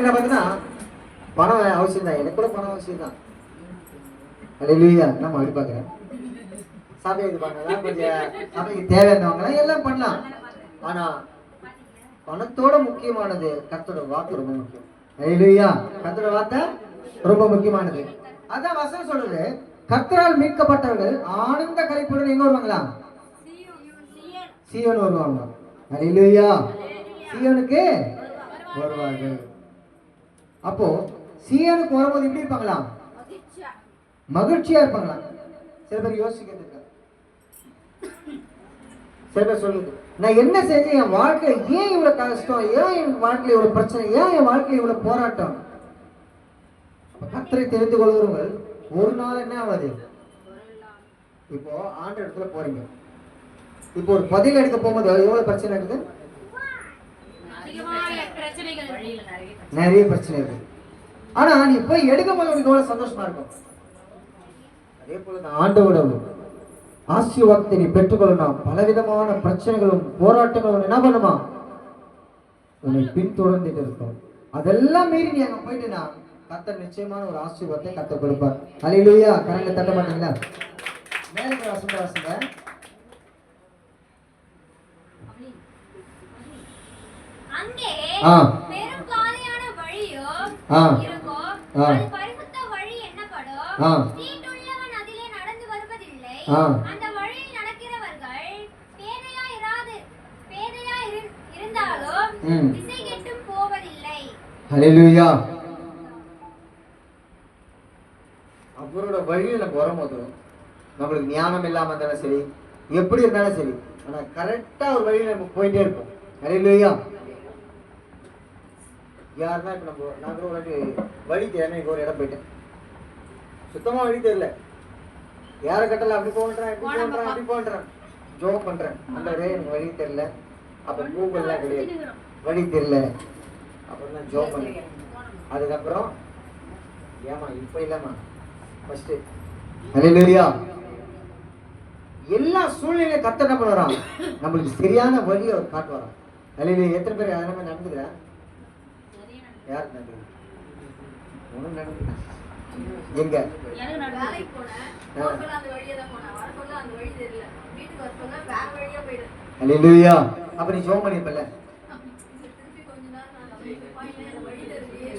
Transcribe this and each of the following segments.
பார்த்தீங்கன்னா பணம் அவசியம் தான். எனக்கு கூட பணம் அவசியம் தான். அல்லேலூயா. நம்ம அப்படி பார்க்குறேன். சபை இது பண்ணலாம், கொஞ்சம் சபைக்கு தேவையானவங்களாம் எல்லாம் பண்ணலாம். ஆனா பணத்தோட முக்கியமானது கர்த்தரோட வார்த்தை ரொம்ப முக்கியம். அல்லேலூயா. கர்த்தரோட வார்த்தை ரொம்ப முக்கியமானது. அதான் வசனம் சொல்றது, கர்த்தரால் மீட்கப்பட்டவர்கள் ஆனந்த களிப்புடன் எங்க வருவாங்களா? சீயோன் வருவாங்க. அல்லேலூயா. சீயோனுக்கு வருவார்கள். அப்போ சீயோனுக்கு வரும்போது எப்படி இருப்பாங்களா? மகிழ்ச்சியா இருப்பாங்களா? சில பேர் யோசிக்கிறது, சில பேர் சொல்லுது, நான் என்ன செஞ்சேன், என் வாழ்க்கை ஏன் இவ்வளவு கஷ்டம், ஏன் என் வாழ்க்கையில இவ்வளவு பிரச்சனை, ஏன் என் வாழ்க்கையில இவ்வளவு போராட்டம்? கர்த்தரை தெரிந்து கொள்கிறவர்கள் ஒரு நாள் என்ன ஆகாது. இப்போ ஆண்டு இடத்துல போறீங்க, இப்போ ஒரு பதில் எடுக்க போகும்போது எவ்வளவு பிரச்சனை இருக்குது? நிறைய பிரச்சனை இருக்கு. ஆனா நீ போய் எடுக்கும் போது உனக்கு எவ்வளவு சந்தோஷமா இருக்கும். அதே போல ஆண்டோட ஆசீர்வாதத்தை நீ பெற்றுக்கொள்ளணும். பலவிதமான பிரச்சனைகளும் போராட்டங்களும் என்ன பண்ணுமா, உன்னை பின்தொடர்ந்துட்டு இருக்கும். அதெல்லாம் மீறி நீ அங்க போயிட்டுனா கர்த்தர் நிச்சயமான ஒரு ஆசீர்வாதத்தை கர்த்தர் கொடுப்பார். அல்லேலூயா. கரங்களை தட்ட மாட்டீங்களா? மேலே வாசுங்க. அங்கே பெரும் காலியான வழியோ இருக்கும், அது பரிசுத்த வழி என்னப்படும். தீட்டுள்ளவன் அதிலே நடந்து வருவதில்லை. அந்த வழியில் நடக்கிறவர்கள் பேதையா இருந்தாலும் திசை கெட்டும் போவதில்லை. ஹல்லேலூயா. அவரோட வழியில் நம்ம வரும்போது நம்மளுக்கு ஞானம் இல்லாம இருந்தாலும் சரி, எப்படி இருந்தாலும் சரி, ஆனா கரெக்டா ஒரு வழியில் நம்ம போயிட்டே இருப்போம். ஹல்லேலூயா. யாருன்னா இப்போ நான் கூட ஒரு வழி தெரியல, எனக்கு ஒரு இடம் போயிட்டேன், சுத்தமா வழி தெரியல, யாரை கட்டல, அப்படி போன்றேன் ஜோக் பண்றேன், அந்த எனக்கு வழி தெரியல. அப்ப கூகுள்லாம் கிடையாது, வழி தெரியல, அப்புறம் தான் ஜோக் பண்ணேன். அதுக்கப்புறம் ஏமா இப்ப இல்லம்மா ஃபர்ஸ்ட். அல்லேலூயா. எல்லா சூழ்நிலையும் கர்த்தர் என்ன பண்ணுவாராம், நம்மளுக்கு சரியான வழியை அவர் காட்டுவாராம். அல்லேலூயா. எத்தனை பேர் அதே மாதிரி நடந்துக்கிறேன்? யார் நடந்து ஒன்றும் நடந்து எங்க அல்லேலூயா. அப்ப நீ ஜெபம் பண்ணிருப்பல,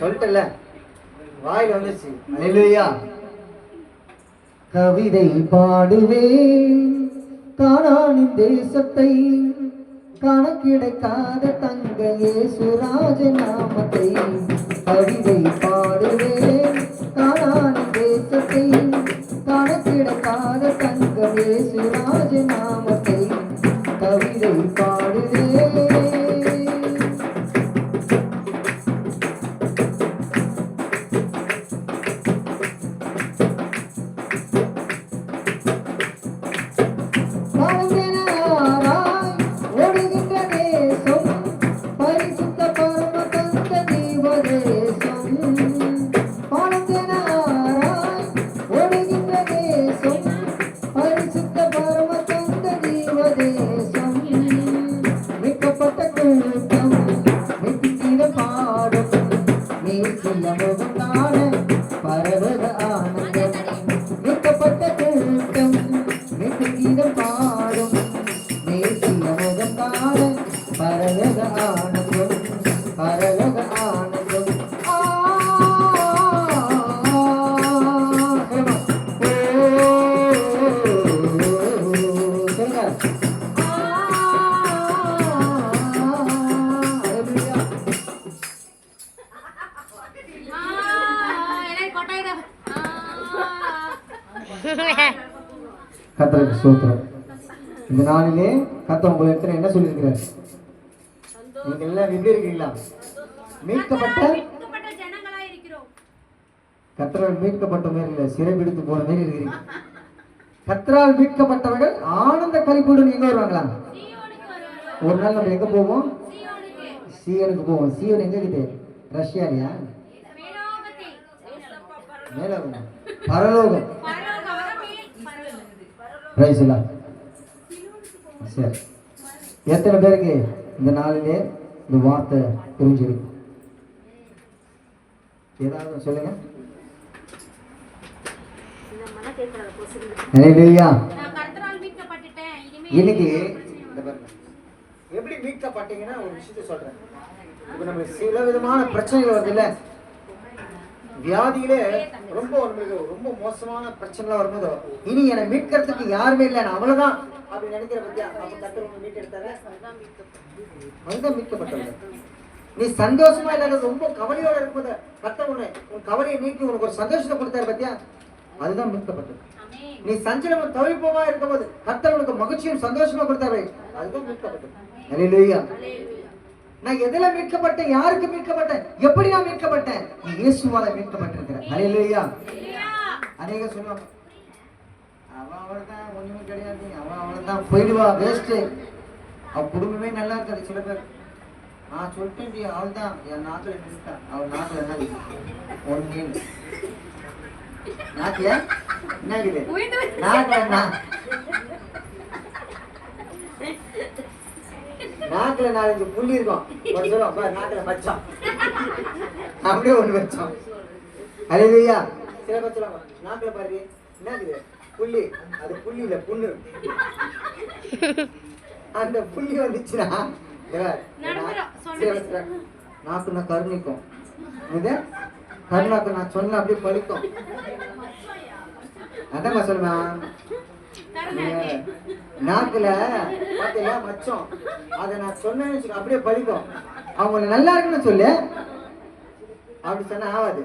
சொல்லிட்டல, வாயில வந்துச்சு. அல்லேலூயா. கவிதை பாடுவேன் கானானின் தேசத்தை, கணக்கிடக்காத தங்க இயேசு ராஜ நாமத்தை. கவிதை பாடுவேன் கானானின் தேசத்தை, கணக்கிடக்காத தங்க இயேசு ராஜ நாமத்தை. கவிதை பாடுவேன். கர்த்தருக்கு ஸ்தோத்திரம். இந்த நாளிலே கர்த்தர் உங்களை இடத்துல என்ன சொல்லியிருக்கிறார்? நீங்க எல்லாம் எப்படி இருக்கீங்களா? மீட்கப்பட்ட ஜனங்களா இருக்கிறோம். கர்த்தரால் மீட்கப்பட்ட மாதிரி இல்ல, சிறைபிடித்து போன மாதிரி இருக்கிறீங்க. கர்த்தரால் மீட்கப்பட்டவர்கள் ஆனந்த களிப்புடன் எங்க வருவாங்களா? ஒரு நாள் நம்ம எங்க போவோம்? சீயோனுக்கு போவோம். சீயோன் எங்க இருக்குது? ரஷ்யாலியா? மேலோகம், பரலோகம். பிரைஸ் எல்லாம் சரி. எத்தனை பேருக்கு இந்த நாளிலே இந்த வார்த்தை புரிஞ்சிருக்கு? ஏதாவது சொல்லுங்க. ஹalleluya. நான் கர்த்தரால் மீட்கப்பட்டுட்டேன். இன்னைக்கு இந்த பாருங்க, எப்படி மீட்கப்பட்டீங்கன்னா ஒரு விஷயத்தை சொல்றேன். இப்போ நம்ம சில விதமான பிரச்சனைகள் வருது இல்ல, வியாதியிலே ரொம்ப மோசமான பிரச்சனைலாம் வரும்போது இனி என்னை மீட்கிறதுக்கு யாருமே இல்லை, நான் அவ்வளவுதான் அப்படி நினைக்கிற பத்தியா, அப்ப கர்த்தர் உன்னை மீட்டெடுத்தாரு. அதுதான் மீட்கப்பட்டது. நீ சந்தோஷமா இல்லாத ரொம்ப கவலையோட இருக்கும்போது கர்த்தர் உன் கவலையை நீக்கி உனக்கு ஒரு சந்தோஷத்தை கொடுத்தாரு பத்தியா, அதுதான் மீட்கப்பட்டது. நீ சஞ்சலமும் தவிப்பமா இருக்கும்போது கர்த்தர் உனக்கு மகிழ்ச்சியும் சந்தோஷமா கொடுத்தாரு, அதுதான் மீட்கப்பட்டது. ஹalleluya. நான் எதுல மீட்கப்பட்டேன், யாருக்கு மீட்கப்பட்டேன், எப்படி நான் மீட்கப்பட்டேன், நீ இயேசுவால மீட்கப்பட்டிருக்கிறேன். ஹalleluya. அநேக சொல்லுவாங்க, அவள்தான் ஒண்ணுமே கிடையாது, அவள்தான் போயிடுவா, வேஸ்ட், அவ குடும்பமே நல்லா இருக்காது. சில பேர் நான் சொல்லிட்டேன், அவள் தான் என் நாக்குல நிறுத்தா, அவள் நாக்குல என்ன ஒண்ணு நாக்குல என்ன இருக்குது, நாக்குல நாக்குல 4-5 புள்ளி இருக்கும். ஒரு சொல்லுவோம் நாக்குல வச்சோம், அப்படியே ஒண்ணு வச்சோம். ஹalleluya. சில பேர் சொல்லுவாங்க நாக்குல பாரு என்ன இருக்குது புள்ளி, அது புள்ளி இல்ல புண்ணு. அந்த புள்ளி வந்துச்சுன்னா நாக்கு நான் கருணிக்கும், இது கருணாக்கு நான் சொன்ன அப்படியே பழிக்கும். அதான் சொல்லுவேன், நாக்குல பாத்தீங்களா மச்சம், அதை நான் சொன்னேன்னு அப்படியே பழிக்கும். அவங்க நல்லா இருக்குன்னு சொல்லு, அப்படி சொன்னா ஆகாது.